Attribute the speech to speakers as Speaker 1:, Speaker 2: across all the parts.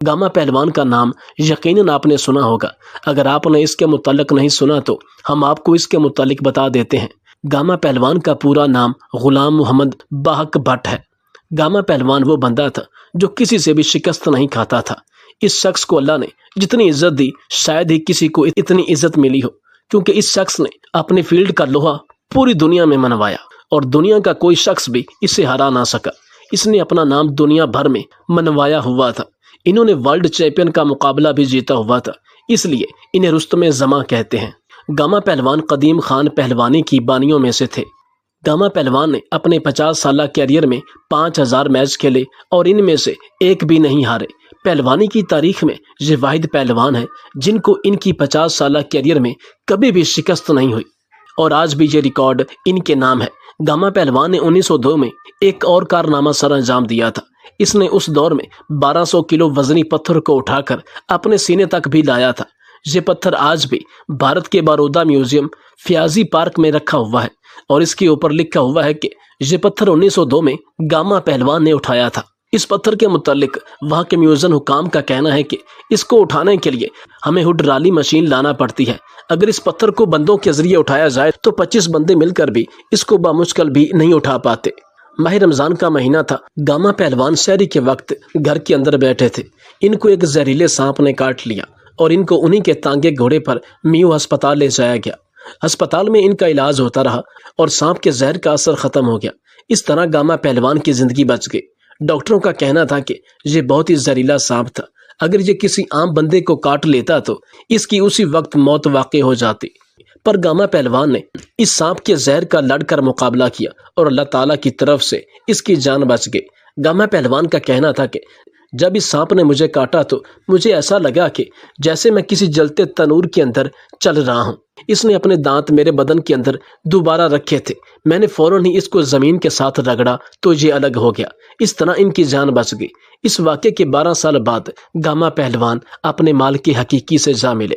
Speaker 1: Gama پہلوان کا نام یقیناً آپ نے سنا ہوگا۔ اگر آپ نے اس کے متعلق نہیں سنا تو ہم آپ کو اس کے متعلق بتا دیتے ہیں۔ گاما پہلوان کا پورا نام غلام محمد باحق بھٹ ہے۔ گاما پہلوان وہ بندہ تھا جو کسی سے بھی شکست نہیں کھاتا تھا۔ اس شخص کو اللہ نے جتنی عزت دی شاید ہی کسی کو اتنی عزت ملی ہو، کیونکہ اس شخص نے اپنی فیلڈ کا لوہا پوری دنیا میں منوایا اور دنیا کا کوئی شخص بھی اسے ہرا نہ سکا۔ اس نے اپنا نام دنیا بھر میں منوایا ہوا تھا۔ انہوں نے ورلڈ چیمپئن کا مقابلہ بھی جیتا ہوا تھا، اس لیے انہیں رستم زماں کہتے ہیں۔ گاما پہلوان قدیم خان پہلوانی کی بانیوں میں سے تھے۔ گاما پہلوان نے اپنے 50 سالہ کیریئر میں 5000 میچ کھیلے اور ان میں سے ایک بھی نہیں ہارے۔ پہلوانی کی تاریخ میں یہ واحد پہلوان ہیں جن کو ان کی 50 سالہ کیریئر میں کبھی بھی شکست نہیں ہوئی، اور آج بھی یہ ریکارڈ ان کے نام ہے۔ گاما پہلوان نے 1902 میں ایک اور کارنامہ سر انجام دیا تھا۔ اس نے اس دور میں 1200 کلو وزنی پتھر کو اٹھا کر اپنے سینے تک بھی لایا تھا۔ یہ پتھر آج بھی بھارت کے برودا میوزیم فیاضی پارک میں رکھا ہوا ہے اور اس کے اوپر لکھا ہوا ہے کہ یہ پتھر 1902 میں گاما پہلوان نے اٹھایا تھا۔ اس پتھر کے متعلق وہاں کے میوزیم حکام کا کہنا ہے کہ اس کو اٹھانے کے لیے ہمیں ہڈرالی مشین لانا پڑتی ہے۔ اگر اس پتھر کو بندوں کے ذریعے اٹھایا جائے تو 25 بندے مل کر بھی اس کو بمشکل بھی نہیں اٹھا پاتے۔ ماہ رمضان کا مہینہ تھا۔ گاما پہلوان سحری کے وقت گھر کے اندر بیٹھے تھے۔ ان کو ایک زہریلے سانپ نے کاٹ لیا اور ان کو انہی کے تانگے گھوڑے پر میو ہسپتال لے جایا گیا۔ ہسپتال میں ان کا علاج ہوتا رہا اور سانپ کے زہر کا اثر ختم ہو گیا۔ اس طرح گاما پہلوان کی زندگی بچ گئی۔ ڈاکٹروں کا کہنا تھا کہ یہ بہت ہی زہریلا سانپ تھا، اگر یہ کسی عام بندے کو کاٹ لیتا تو اس کی اسی وقت موت واقع ہو جاتی، پر گاما پہلوان نے اس سانپ کے زہر کا لڑ کر مقابلہ کیا اور اللہ تعالیٰ کی طرف سے اس کی جان بچ گئی۔ گاما پہلوان کا کہنا تھا کہ جب اس سانپ نے مجھے کاٹا تو مجھے ایسا لگا کہ جیسے میں کسی جلتے تنور کے اندر چل رہا ہوں۔ اس نے اپنے دانت میرے بدن کے اندر دوبارہ رکھے تھے، میں نے فوراً ہی اس کو زمین کے ساتھ رگڑا تو یہ الگ ہو گیا۔ اس طرح ان کی جان بچ گئی۔ اس واقعے کے 12 سال بعد گاما پہلوان اپنے مالک حقیقی سے جا ملے۔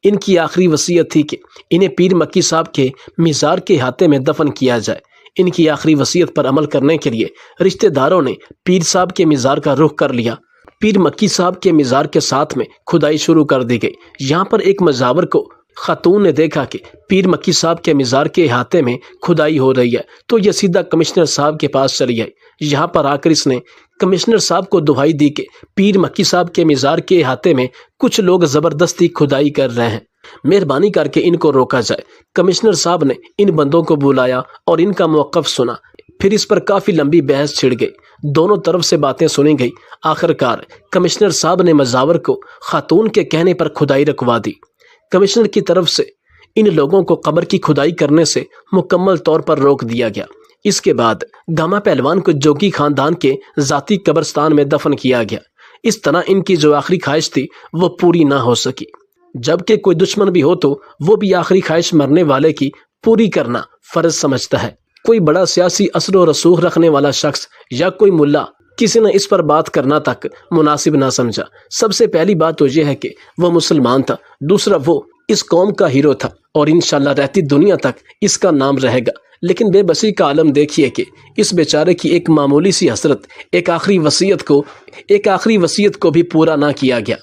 Speaker 1: ان کی آخری وصیت تھی کہ انہیں پیر مکی صاحب کے مزار کے احاطے میں دفن کیا جائے۔ ان کی آخری وصیت پر عمل کرنے کے لیے رشتہ داروں نے پیر صاحب کے مزار کا رخ کر لیا۔ پیر مکی صاحب کے مزار کے ساتھ میں کھدائی شروع کر دی گئی۔ یہاں پر ایک مزاور کو خاتون نے دیکھا کہ پیر مکی صاحب کے مزار کے احاطے میں کھدائی ہو رہی ہے تو یہ سیدھا کمشنر صاحب کے پاس چلی آئی۔ یہاں پر آ کر اس نے کمشنر صاحب کو دہائی دی کہ پیر مکی صاحب کے مزار کے احاطے میں کچھ لوگ زبردستی کھدائی کر رہے ہیں، مہربانی کر کے ان کو روکا جائے۔ کمشنر صاحب نے ان بندوں کو بلایا اور ان کا موقف سنا، پھر اس پر کافی لمبی بحث چھڑ گئی، دونوں طرف سے باتیں سنی گئی۔ آخرکار کمشنر صاحب نے مزاور کو خاتون کے کہنے پر کھدائی رکوا دی۔ کمشنر کی طرف سے ان لوگوں کو قبر کی کھدائی کرنے سے مکمل طور پر روک دیا گیا۔ اس کے بعد گاما پہلوان کو جوگی خاندان کے ذاتی قبرستان میں دفن کیا گیا۔ اس طرح ان کی جو آخری خواہش تھی وہ پوری نہ ہو سکی، جبکہ کوئی دشمن بھی ہو تو وہ بھی آخری خواہش مرنے والے کی پوری کرنا فرض سمجھتا ہے۔ کوئی بڑا سیاسی اثر و رسوخ رکھنے والا شخص یا کوئی ملا کسی نے اس پر بات کرنا تک مناسب نہ سمجھا۔ سب سے پہلی بات تو یہ ہے کہ وہ مسلمان تھا، دوسرا وہ اس قوم کا ہیرو تھا اور انشاءاللہ رہتی دنیا تک اس کا نام رہے گا۔ لیکن بے بسی کا عالم دیکھیے کہ اس بیچارے کی ایک معمولی سی حسرت، ایک آخری وصیت کو بھی پورا نہ کیا گیا۔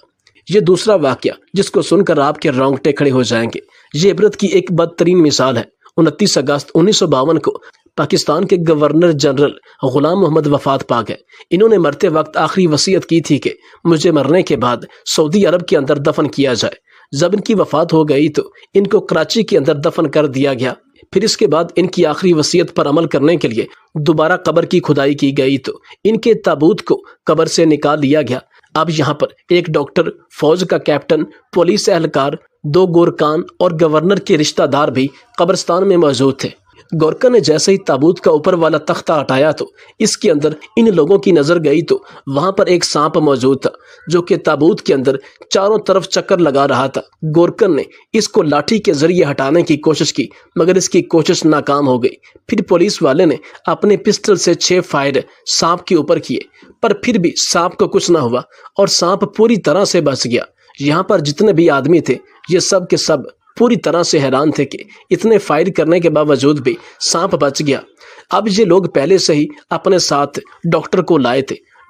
Speaker 1: یہ دوسرا واقعہ جس کو سن کر آپ کے رونگٹے کھڑے ہو جائیں گے۔ یہ عبرت کی ایک بدترین مثال ہے۔ 29 اگست 1952 کو پاکستان کے گورنر جنرل غلام محمد وفات پا گئے۔ انہوں نے مرتے وقت آخری وصیت کی تھی کہ مجھے مرنے کے بعد سعودی عرب کے اندر دفن کیا جائے۔ جب ان کی وفات ہو گئی تو ان کو کراچی کے اندر دفن کر دیا گیا۔ پھر اس کے بعد ان کی آخری وصیت پر عمل کرنے کے لیے دوبارہ قبر کی کھدائی کی گئی تو ان کے تابوت کو قبر سے نکال لیا گیا۔ اب یہاں پر ایک ڈاکٹر، فوج کا کیپٹن، پولیس اہلکار، 2 گورکان اور گورنر کے رشتہ دار بھی قبرستان میں موجود تھے۔ گورکن نے جیسے ہی تابوت کا اوپر والا تختہ ہٹایا تو اس کے اندر ان لوگوں کی نظر گئی تو وہاں پر ایک سانپ موجود تھا جو کہ تابوت کے اندر چاروں طرف چکر لگا رہا تھا۔ گورکن نے اس کو لاٹھی کے ذریعے ہٹانے کی کوشش کی مگر اس کی کوشش ناکام ہو گئی۔ پھر پولیس والے نے اپنے پسٹل سے 6 فائر سانپ کے اوپر کیے پر پھر بھی سانپ کو کچھ نہ ہوا اور سانپ پوری طرح سے بچ گیا۔ یہاں پر جتنے بھی آدمی تھے یہ سب کے سب پوری طرح سے حیران تھے کہ اتنے فائر کرنے کے باوجود بھی سانپ بچ گیا۔ اب یہ لوگ پہلے سے ہی اپنے ساتھ ڈاکٹر کو لائے تھے۔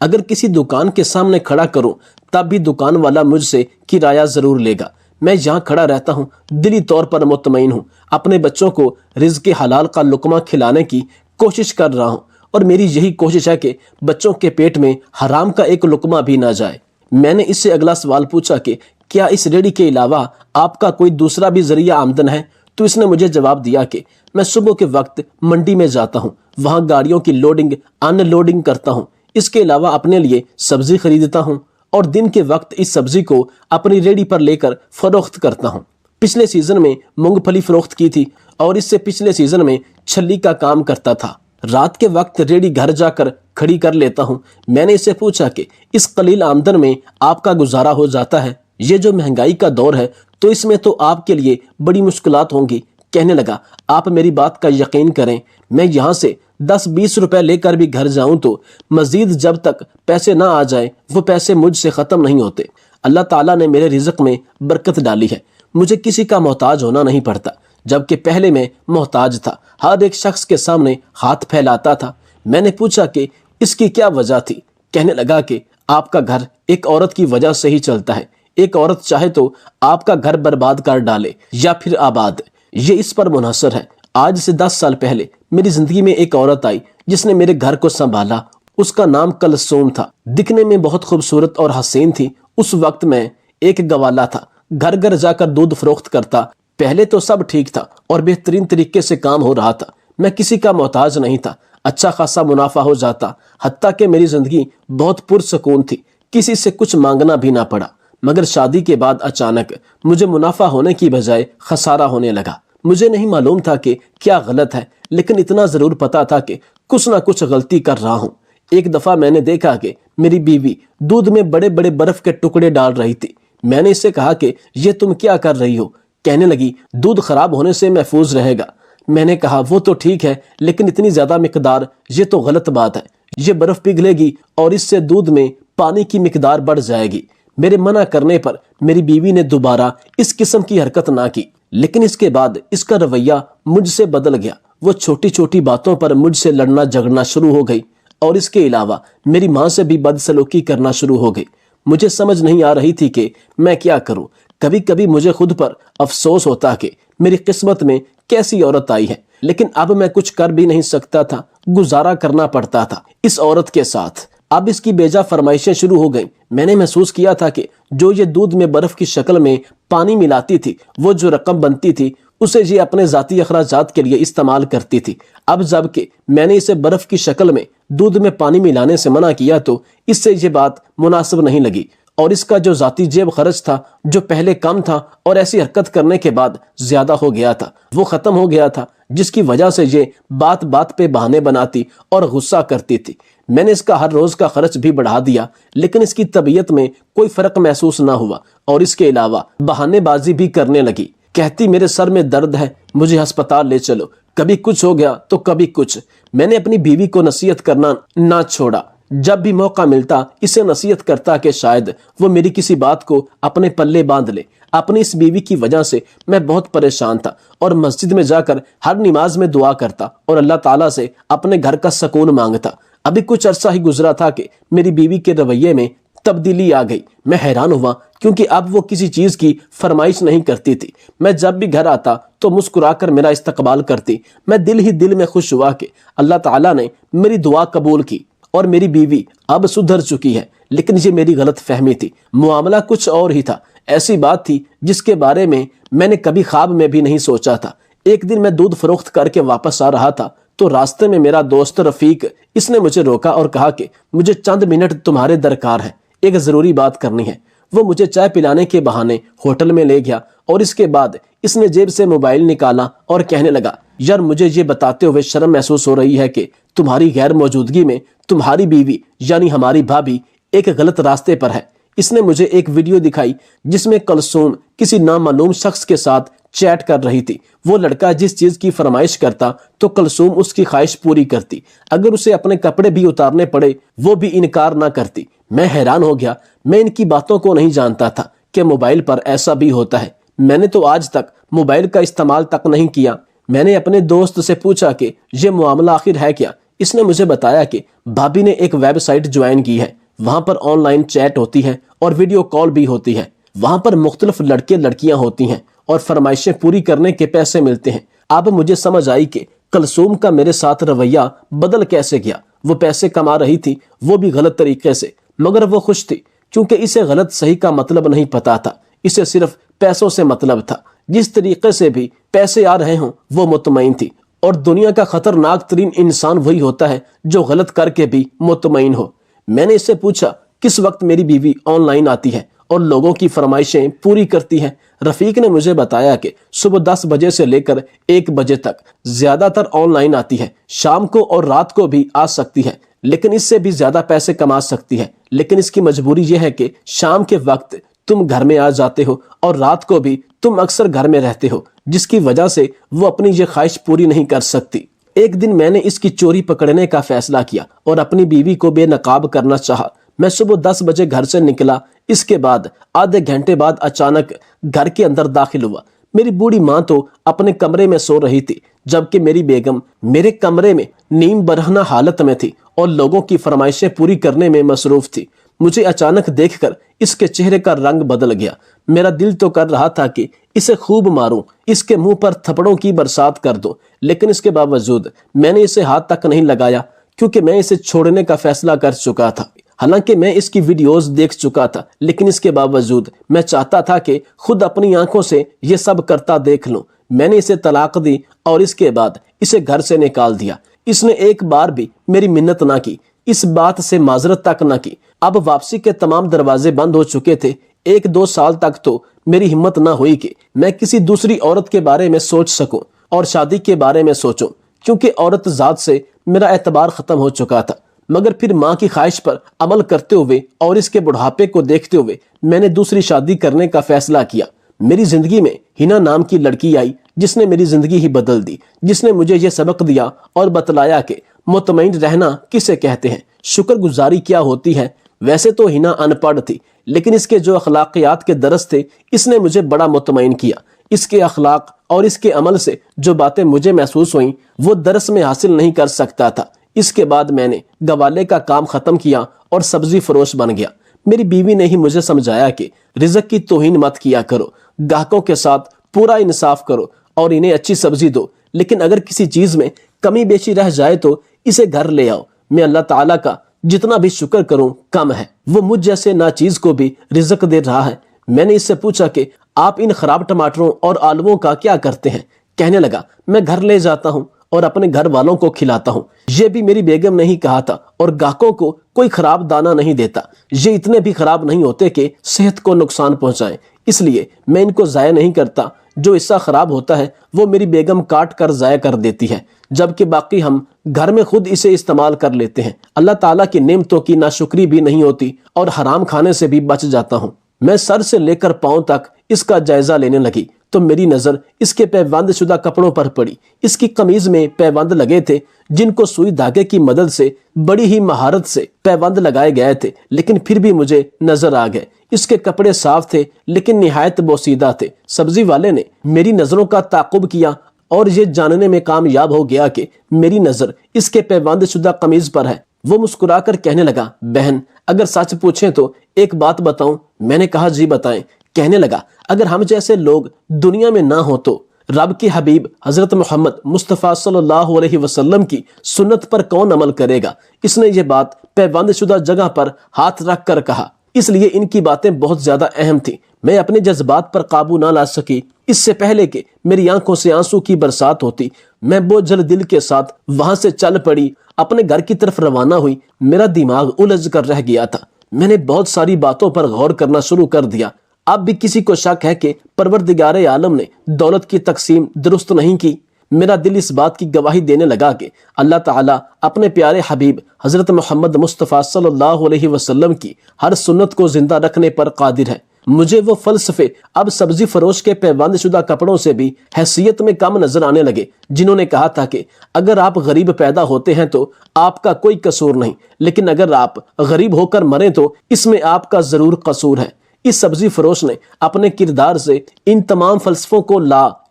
Speaker 2: اگر کسی دکان کے سامنے کھڑا کروں تب بھی دکان والا مجھ سے کرایہ ضرور لے گا۔ میں یہاں کھڑا رہتا ہوں، دلی طور پر مطمئن ہوں، اپنے بچوں کو رزق حلال کا لقمہ کھلانے کی کوشش کر رہا ہوں، اور میری یہی کوشش ہے کہ بچوں کے پیٹ میں حرام کا ایک لقمہ بھی نہ جائے۔ میں نے اس سے اگلا سوال پوچھا کہ کیا اس ریڑھی کے علاوہ آپ کا کوئی دوسرا بھی ذریعہ آمدن ہے؟ تو اس نے مجھے جواب دیا کہ میں صبح کے وقت منڈی میں جاتا ہوں، وہاں گاڑیوں کی لوڈنگ ان لوڈنگ کرتا ہوں، اس کے علاوہ اپنے لیے سبزی خریدتا ہوں اور دن کے وقت اس سبزی کو اپنی ریڑھی پر لے کر فروخت کرتا ہوں۔ پچھلے سیزن میں مونگ پھلی فروخت کی تھی اور اس سے پچھلے سیزن میں چھلی کا کام کرتا تھا۔ رات کے وقت ریڑھی گھر جا کر کھڑی کر لیتا ہوں۔ میں نے اسے پوچھا کہ اس قلیل آمدن میں آپ کا گزارا ہو جاتا ہے؟ یہ جو مہنگائی کا دور ہے تو اس میں تو آپ کے لیے بڑی مشکلات ہوں گی۔ کہنے لگا، آپ میری بات کا یقین کریں، میں یہاں سے 10-20 روپے لے کر بھی گھر جاؤں تو مزید جب تک پیسے نہ آ جائیں وہ پیسے مجھ سے ختم نہیں ہوتے۔ اللہ تعالیٰ نے میرے رزق میں برکت ڈالی ہے، مجھے کسی کا محتاج ہونا نہیں پڑتا، جبکہ پہلے میں محتاج تھا، ہر ایک شخص کے سامنے ہاتھ پھیلاتا تھا۔ میں نے پوچھا کہ اس کی کیا وجہ تھی؟ کہنے لگا کہ آپ کا گھر ایک عورت کی وجہ سے ہی چلتا ہے، ایک عورت چاہے تو آپ کا گھر برباد کر ڈالے یا پھر آباد، یہ اس پر منحصر ہے۔ آج سے 10 سال پہلے میری زندگی میں ایک عورت آئی جس نے میرے گھر کو سنبھالا، اس کا نام کلثوم تھا، دکھنے میں بہت خوبصورت اور حسین تھی۔ اس وقت میں ایک گوالا تھا، گھر گھر جا کر دودھ فروخت کرتا۔ پہلے تو سب ٹھیک تھا اور بہترین طریقے سے کام ہو رہا تھا، میں کسی کا محتاج نہیں تھا، اچھا خاصا منافع ہو جاتا، حتیٰ کہ میری زندگی بہت پرسکون تھی، کسی سے کچھ مانگنا بھی نہ پڑا۔ مگر شادی کے بعد اچانک مجھے منافع ہونے کی بجائے خسارہ ہونے لگا۔ مجھے نہیں معلوم تھا کہ کیا غلط ہے، لیکن اتنا ضرور پتا تھا کہ کچھ نہ کچھ غلطی کر رہا ہوں۔ ایک دفعہ میں نے دیکھا کہ میری بیوی دودھ میں بڑے بڑے برف کے ٹکڑے ڈال رہی تھی۔ میں نے اس سے کہا کہ یہ تم کیا کر رہی ہو؟ کہنے لگی، دودھ خراب ہونے سے محفوظ رہے گا۔ میں نے کہا وہ تو ٹھیک ہے، لیکن اتنی زیادہ مقدار یہ تو غلط بات ہے، یہ برف پگھلے گی اور اس سے دودھ میں پانی کی مقدار بڑھ جائے گی۔ میرے منع کرنے پر میری بیوی نے دوبارہ اس قسم کی حرکت نہ کی، لیکن اس کے بعد اس کا رویہ مجھ سے بدل گیا۔ وہ چھوٹی چھوٹی باتوں پر مجھ سے لڑنا جھگڑنا شروع ہو گئی اور اس کے علاوہ میری ماں سے بھی بدسلوکی کرنا شروع ہو گئی۔ مجھے سمجھ نہیں آ رہی تھی کہ میں کیا کروں۔ کبھی کبھی مجھے خود پر افسوس ہوتا کہ میری قسمت میں کیسی عورت آئی ہے، لیکن اب میں کچھ کر بھی نہیں سکتا تھا، گزارا کرنا پڑتا تھا اس عورت کے ساتھ۔ اب اس کی بیجا فرمائشیں شروع ہو گئیں۔ میں نے محسوس کیا تھا کہ جو یہ دودھ میں برف کی شکل میں پانی ملاتی تھی، وہ جو رقم بنتی تھی اسے یہ اپنے ذاتی اخراجات کے لیے استعمال کرتی تھی۔ اب جب کہ میں نے اسے برف کی شکل میں دودھ میں پانی ملانے سے منع کیا تو اس سے یہ بات مناسب نہیں لگی، اور اس کا جو ذاتی جیب خرچ تھا جو پہلے کم تھا اور ایسی حرکت کرنے کے بعد زیادہ ہو گیا تھا، وہ ختم ہو گیا تھا، جس کی وجہ سے یہ بات بات پہ بہانے بناتی اور غصہ کرتی تھی۔ میں نے اس کا ہر روز کا خرچ بھی بڑھا دیا، لیکن اس کی طبیعت میں کوئی فرق محسوس نہ ہوا، اور اس کے علاوہ بہانے بازی بھی کرنے لگی۔ کہتی میرے سر میں درد ہے، مجھے ہسپتال لے چلو، کبھی کچھ ہو گیا تو کبھی کچھ۔ میں نے اپنی بیوی کو نصیحت کرنا نہ چھوڑا، جب بھی موقع ملتا اسے نصیحت کرتا کہ شاید وہ میری کسی بات کو اپنے پلے باندھ لے۔ اپنی اس بیوی کی وجہ سے میں بہت پریشان تھا اور مسجد میں جا کر ہر نماز میں دعا کرتا اور اللہ تعالیٰ سے اپنے گھر کا سکون مانگتا۔ ابھی کچھ عرصہ ہی گزرا تھا کہ میری بیوی کے رویے میں تبدیلی آ گئی۔ میں حیران ہوا کیونکہ اب وہ کسی چیز کی فرمائش نہیں کرتی تھی۔ میں جب بھی گھر آتا تو مسکرا کر میرا استقبال کرتی۔ میں دل ہی دل میں خوش ہوا کہ اللہ تعالیٰ نے میری دعا قبول کی اور میری بیوی اب سدھر چکی ہے، لیکن یہ میری غلط فہمی تھی، معاملہ کچھ اور ہی تھا۔ ایسی بات تھی جس کے بارے میں نے کبھی خواب میں بھی نہیں سوچا تھا۔ ایک دن میں دودھ فروخت کر کے واپس آ رہا تھا تو راستے میں میرا دوست رفیق، اس نے مجھے روکا اور کہا کہ مجھے چند منٹ تمہارے درکار ہے، ایک ضروری بات کرنی ہے۔ وہ مجھے چائے پلانے کے بہانے ہوٹل میں لے گیا اور اس کے بعد اس نے جیب سے موبائل نکالا اور کہنے لگا، یار مجھے یہ بتاتے ہوئے شرم محسوس ہو رہی ہے کہ تمہاری غیر موجودگی میں تمہاری بیوی یعنی ہماری بھابھی ایک غلط راستے پر ہے۔ اس نے مجھے ایک ویڈیو دکھائی جس میں کلثوم کسی نامعلوم شخص کے ساتھ چیٹ کر رہی تھی۔ وہ لڑکا جس چیز کی فرمائش کرتا تو کلثوم اس کی خواہش پوری کرتی، اگر اسے اپنے کپڑے بھی اتارنے پڑے وہ بھی انکار نہ کرتی۔ میں حیران ہو گیا، میں ان کی باتوں کو نہیں جانتا تھا کہ موبائل پر ایسا بھی ہوتا ہے۔ میں نے تو آج تک موبائل کا استعمال تک نہیں کیا۔ میں نے اپنے دوست سے پوچھا کہ یہ معاملہ آخر ہے کیا؟ اس نے مجھے بتایا کہ بھابی نے ایک ویب سائٹ جوائن کی ہے، وہاں پر آن لائن چیٹ ہوتی ہے اور ویڈیو کال بھی ہوتی ہے، وہاں پر مختلف لڑکے لڑکیاں ہوتی ہیں اور فرمائشیں پوری کرنے کے پیسے ملتے ہیں۔ اب مجھے سمجھ آئی کہ کلثوم کا میرے ساتھ رویہ بدل کیسے گیا۔ وہ پیسے کما رہی تھی، وہ بھی غلط طریقے سے، مگر وہ خوش تھی کیونکہ اسے غلط صحیح کا مطلب نہیں پتا تھا، اسے صرف پیسوں سے مطلب تھا۔ جس طریقے سے بھی پیسے آ رہے ہوں وہ مطمئن تھی، اور دنیا کا خطرناک ترین انسان وہی ہوتا ہے جو غلط کر کے بھی مطمئن ہو۔ میں نے اس سے پوچھا کس وقت میری بیوی آن لائن آتی ہے اور لوگوں کی فرمائشیں پوری کرتی ہے۔ رفیق نے مجھے بتایا کہ صبح 10 بجے سے لے کر 1 بجے تک زیادہ تر آن لائن آتی ہے، شام کو اور رات کو بھی آ سکتی ہے، لیکن اس سے بھی زیادہ پیسے کما سکتی ہے۔ لیکن اس کی مجبوری یہ ہے کہ شام کے وقت تم گھر میں آ جاتے ہو اور رات کو بھی تم اکثر گھر میں رہتے ہو، جس کی وجہ سے وہ اپنی یہ خواہش پوری نہیں کر سکتی۔ ایک دن میں نے اس کی چوری پکڑنے کا فیصلہ کیا اور اپنی بیوی کو بے نقاب کرنا چاہا۔ میں صبح 10 بجے گھر سے نکلا، اس کے بعد آدھے گھنٹے بعد اچانک گھر کے اندر داخل ہوا۔ میری بوڑھی ماں تو اپنے کمرے میں سو رہی تھی، جبکہ میری بیگم میرے کمرے میں نیم برہنہ حالت میں تھی اور لوگوں کی فرمائشیں پوری کرنے میں مصروف تھی۔ مجھے اچانک دیکھ کر اس کے چہرے کا رنگ بدل گیا۔ میرا دل تو کر رہا تھا کہ اسے خوب ماروں، اس کے منہ پر تھپڑوں کی برسات کر دوں، لیکن اس کے باوجود میں نے اسے ہاتھ تک نہیں لگایا کیونکہ میں اسے چھوڑنے کا فیصلہ کر چکا تھا۔ حالانکہ میں اس کی ویڈیوز دیکھ چکا تھا، لیکن اس کے باوجود میں چاہتا تھا کہ خود اپنی آنکھوں سے یہ سب کرتا دیکھ لوں۔ میں نے اسے طلاق دی اور اس کے بعد اسے گھر سے نکال دیا۔ اس نے ایک بار بھی میری منت نہ کی، اس بات سے معذرت تک نہ کی۔ اب واپسی کے تمام دروازے بند ہو چکے تھے۔ 1-2 سال تک تو میری ہمت نہ ہوئی کہ میں کسی دوسری عورت کے بارے میں سوچ سکوں اور شادی کے بارے میں سوچوں، کیونکہ عورت ذات سے میرا اعتبار ختم ہو چکا تھا۔ مگر پھر ماں کی خواہش پر عمل کرتے ہوئے اور اس کے بڑھاپے کو دیکھتے ہوئے میں نے دوسری شادی کرنے کا فیصلہ کیا۔ میری زندگی میں ہنا نام کی لڑکی آئی جس نے میری زندگی ہی بدل دی، جس نے مجھے یہ سبق دیا اور بتلایا کہ مطمئن رہنا کسے کہتے ہیں، شکر گزاری کیا ہوتی ہے۔ ویسے تو ہنا ان پڑھ تھی، لیکن اس کے جو اخلاقیات کے درس تھے اس نے مجھے بڑا مطمئن کیا۔ اس کے اخلاق اور اس کے عمل سے جو باتیں مجھے محسوس ہوئیں وہ درس میں حاصل نہیں کر سکتا تھا۔ اس کے بعد میں نے گوالے کا کام ختم کیا اور سبزی فروش بن گیا۔ میری بیوی نے ہی مجھے سمجھایا کہ رزق کی توہین مت کیا کرو، گاہکوں کے ساتھ پورا انصاف کرو اور انہیں اچھی سبزی دو، لیکن اگر کسی چیز میں کمی بیشی رہ جائے تو اسے گھر لے آؤ۔ میں اللہ تعالیٰ کا جتنا بھی شکر کروں کم ہے، وہ مجھ جیسے ناچیز کو بھی رزق دے رہا ہے۔ میں نے اس سے پوچھا کہ آپ ان خراب ٹماٹروں اور آلووں کا کیا کرتے ہیں؟ کہنے لگا میں گھر لے جاتا ہوں اور اپنے گھر والوں کو کھلاتا ہوں۔ یہ بھی میری بیگم نے ہی کہا تھا، اور گاہکوں کو کوئی خراب دانہ نہیں دیتا، یہ اتنے بھی خراب نہیں ہوتے کہ صحت کو نقصان پہنچائیں، اس لیے میں ان کو ضائع نہیں کرتا۔ جو حصہ خراب ہوتا ہے وہ میری بیگم کاٹ کر ضائع کر دیتی ہے، جبکہ باقی ہم گھر میں خود اسے استعمال کر لیتے ہیں۔ اللہ تعالیٰ کی نعمتوں کی ناشکری بھی نہیں ہوتی اور حرام کھانے سے بھی بچ جاتا ہوں۔ میں سر سے لے کر پاؤں تک اس کا جائزہ لینے لگی تو میری نظر اس کے پیوند شدہ کپڑوں پر پڑی۔ اس کی قمیض میں پیوند لگے تھے جن کو سوئی دھاگے کی مدد سے بڑی ہی مہارت سے پیوند لگائے گئے تھے، لیکن پھر بھی مجھے نظر آ گئے۔ اس کے کپڑے صاف تھے لیکن نہایت بوسیدہ تھے۔ سبزی والے نے میری نظروں کا تعاقب کیا اور یہ جاننے میں کامیاب ہو گیا کہ میری نظر اس کے پیوند شدہ قمیض پر ہے۔ وہ مسکرا کر کہنے لگا بہن اگر سچ پوچھیں تو ایک بات بتاؤں؟ میں نے کہا جی بتائیں۔ کہنے لگا اگر ہم جیسے لوگ دنیا میں نہ ہو تو رب کی حبیب حضرت محمد مصطفیٰ صلی اللہ علیہ وسلم کی سنت پر کون عمل کرے گا؟ اس نے یہ بات پیوند شدہ جگہ پر ہاتھ رکھ کر کہا، اس لیے ان کی باتیں بہت زیادہ اہم تھیں۔ میں اپنے جذبات پر قابو نہ لا سکی۔ اس سے پہلے کہ میری آنکھوں سے آنسو کی برسات ہوتی میں بوجھل دل کے ساتھ وہاں سے چل پڑی، اپنے گھر کی طرف روانہ ہوئی۔ میرا دماغ الجھ کر رہ گیا تھا۔ میں نے بہت ساری باتوں پر غور کرنا شروع کر دیا۔ اب بھی کسی کو شک ہے کہ پروردگار عالم نے دولت کی تقسیم درست نہیں کی؟ میرا دل اس بات کی گواہی دینے لگا کہ اللہ تعالیٰ اپنے پیارے حبیب حضرت محمد مصطفیٰ صلی اللہ علیہ وسلم کی ہر سنت کو زندہ رکھنے پر قادر ہے۔ مجھے وہ فلسفے اب سبزی فروش کے پیوند شدہ کپڑوں سے بھی حیثیت میں کم نظر آنے لگے، جنہوں نے کہا تھا کہ اگر آپ غریب پیدا ہوتے ہیں تو آپ کا کوئی قصور نہیں، لیکن اگر آپ غریب ہو کر مریں تو اس میں آپ کا ضرور قصور ہے۔ اس سبزی فروش نے اپنے کردار سے ان تمام فلسفوں کو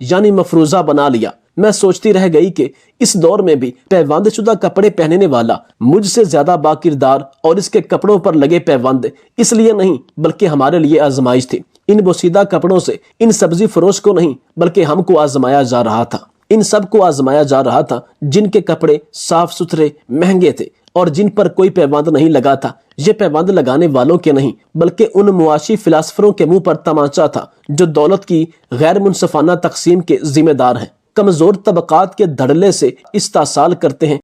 Speaker 2: یعنی مفروضہ بنا لیا۔ میں سوچتی رہ گئی کہ اس دور میں بھی پیوند شدہ کپڑے پہننے والا مجھ سے زیادہ باکردار، اور اس کے کپڑوں پر لگے پیوند اس لیے نہیں بلکہ ہمارے لیے آزمائش تھی۔ ان بوسیدہ کپڑوں سے ان سبزی فروش کو نہیں بلکہ ہم کو آزمایا جا رہا تھا۔ ان سب کو آزمایا جا رہا تھا جن کے کپڑے صاف ستھرے، مہنگے تھے اور جن پر کوئی پیوند نہیں لگا تھا۔ یہ پیوند لگانے والوں کے نہیں بلکہ ان معاشی فلاسفروں کے منہ پر تمانچہ تھا جو دولت کی غیر منصفانہ تقسیم کے ذمہ دار ہیں، کمزور طبقات کے دھڑلے سے استحصال کرتے ہیں